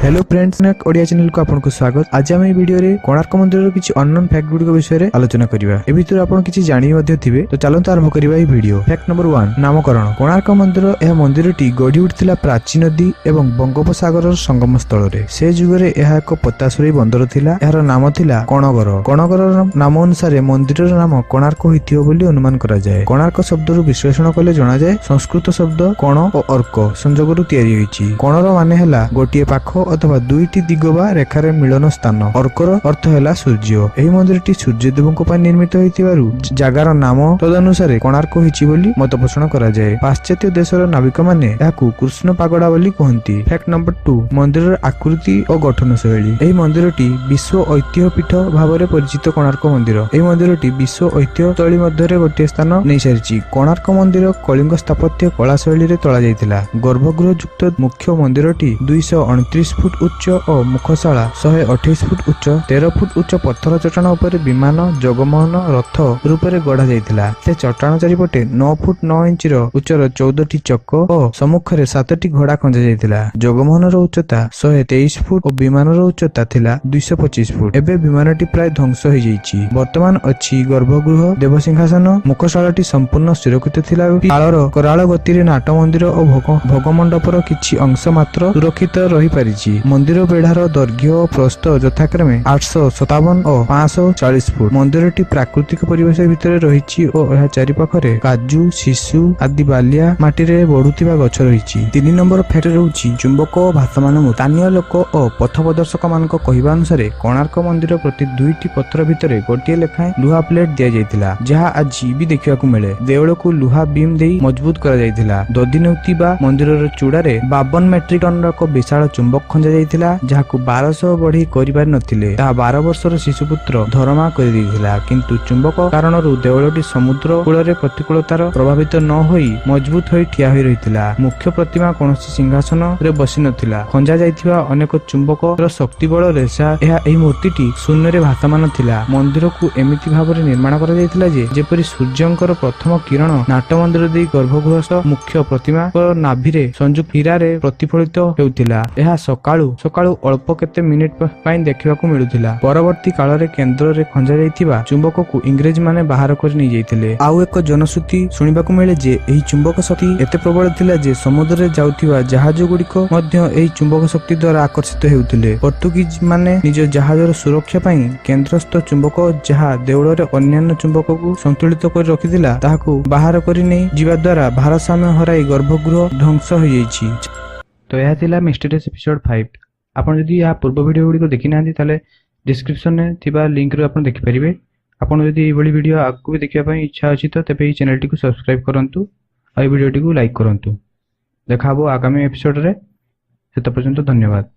Hello friends, कनर्क Odia channel को आपनको स्वागत। आज हम वीडियो रे कोणार्क मंदिर किछि अननोन फैक्ट गुडी विषय रे आलोचना करिवा। ए भितर आपण किछि जानि मध्ये थिबे, तो चलंत आरंभ करिवा ए वीडियो। फैक्ट नंबर 1, नामकरण। कोणार्क मंदिर यह मंदिरटी गढी उठिथिला प्राचीन नदी एवं बंगोपसागर संगम स्थल रे। से जुग रे यह एक पतासुरी बंदर थिला। एहर नाम थिला कणगर। कणगर नाम अनुसार मंदिरर नाम कोणार्क होइथियो बोली अनुमान करा जाय। कोणार्क शब्दरु विश्लेषण कले जणा जाय संस्कृत शब्द कण और अर्क संयोगरु तयारी होइछि। कणर माने हला गोटिए पाख अथवा दुईटी दिग बा रेखार मिलन स्थान। अर्कर अर्थ है सूर्य। एही मंदिरटी सूर्य देवଙ୍କ ପାଇଁ निर्मित होइतिबारु जागार नाम तदनुसार कोणार्क होइछि बोली मत पोषण करा जाय। पाश्चात्य देशर नाविक माने याकू कृष्ण पागोडा बोली कहंती। फैक्ट नंबर 2, मंदिरर आकृति और गठन शैली। एही मंदिरटी विश्व ऐतिह्य पीठ भाबरे परिचित कोणार्क मंदिर। एही मंदिरटी विश्व ऐतिह्य स्थली मध्ये गोटे स्थान नै सारिछि। कोणार्क मंदिर कलिंग स्थापत्य कला शैली रे तोला जायतिला। गर्भगृह युक्त मुख्य मंदिरटी 229 फुट उच्च और मुखशाला 128 फुट उच्च 13 फुट उच्च पत्थर चट्टाण उपरे विमान जगमोहन रथ रूपरे गढ़ा जायतिला। से चट्टाण चारिपटे 9 फुट 9 इंच उच्चर 14टी चक्क और सम्मुखरे 7टी घोड़ा खंजा जायतिला। जगमोहनर उच्चता 123 फुट और विमानर उच्चता थिला 225 फुट। एबे विमानटी प्राय ध्वंस हो जायछि। वर्तमान अछि गर्भगृह, देवसिंहासन, मुखशालाटी संपूर्ण सुरक्षित थिला। कालर कराल गतिरे नाट मंदिर और भोग मंडपर किछि अंश मात्र सुरक्षित रही पारिछि। मंदिर बेढ़ार दैर्घ्य और प्रस्थ यथाक्रमे 857 और 540 फुट। मंदिरटी प्राकृतिक परिवेश भितर रहिछि और एहा चारि पाखरे काजू, शिशु आदि बालिया माटी रे बढुतिबा गछ रहिछि। 3 नंबर फैक्ट रहउछि चुंबक और भासमान मूर्ति। स्थानीय लोक और पथप्रदर्शक मानक कहिबा अनुसार कोणार्क मंदिर प्रति 2टी पत्थर भितर गोटिए लेखाएं लुहा प्लेट दिया जायतिला, जहा आज भी देखिबाकू मिले। देवळ को लुहा बीम देई मजबूत करा जायतिला। दधिनौती बा मंदिरर चूड़ारे 52 मेट्रिक टन क विशाल चुंबक खंजा जायतिला, जहाकू 1200 बढ़ी करिबार नथिले। ता 12 वर्षर शिशुपुत्र धर्मा करि दैथिला। किंतु चुंबक कारणरू देवळटी समुद्र कूଳରେ प्रतिकूलतार प्रभावित न होई मजबूत होई ठिया होई रहितिला। मुख्य प्रतिमा कोनोसी सिंहासन रे बसी नथिला। खंजा जायथिबा अनेक चुंबकर शक्ति बଳରେ एही मूर्तिटी शून्य रे भासमान थिला। मंदिर को एमिति भाबरे निर्माण करा जायतिला जेपरि सूर्यंकर प्रथम किरण नाट मंदिर देई गर्भगृहस्थ मुख्य प्रतिमा नाभि रे संयुक्त हीरा रे प्रतिफलित हेउतिला। एहा सकाळू अल्प केते मिनिट पाई देखिबाकू मिलुथिला। परवर्ती काल रे केंद्र रे खंजा जायथिबा चुंबक को इंग्रेज माने बाहर कर नै जायथिले। आउ एक जनश्रुति सुनिबाकू मिले जे एही चुंबक शक्ति एते प्रबल थिला जे समुद्र रे जाउथिबा जहाज गुडीको मध्य एही चुंबक शक्ति द्वारा आकर्षित हेउथिले। पोर्तुगीज माने निज जहाजर सुरक्षा पाई केंद्रस्थ चुंबक जहा देवळ रे अन्य चुंबक को संतुलित कर रखिथिला, ताहाकू बाहर करि नै जिबा द्वारा भारसाम्य हराई गर्भगृह ध्वंस हो जायछि। तो यह थिला मिस्टेरियस एपिसोड 5। आपण जदि या पूर्व वीडियो गुडी को देखि नांती ताले डिस्क्रिप्शन में थिबा लिंक रो आपण देखि परिबे। आपण जदि ए बडी वीडियो आगु भी देखिया पई इच्छा अछि तो तबे ई चैनल टी को सब्सक्राइब करंतु और ए वीडियो टी को लाइक करंतु। देखाबो आगामी एपिसोड रे। सेत पर्यंत धन्यवाद।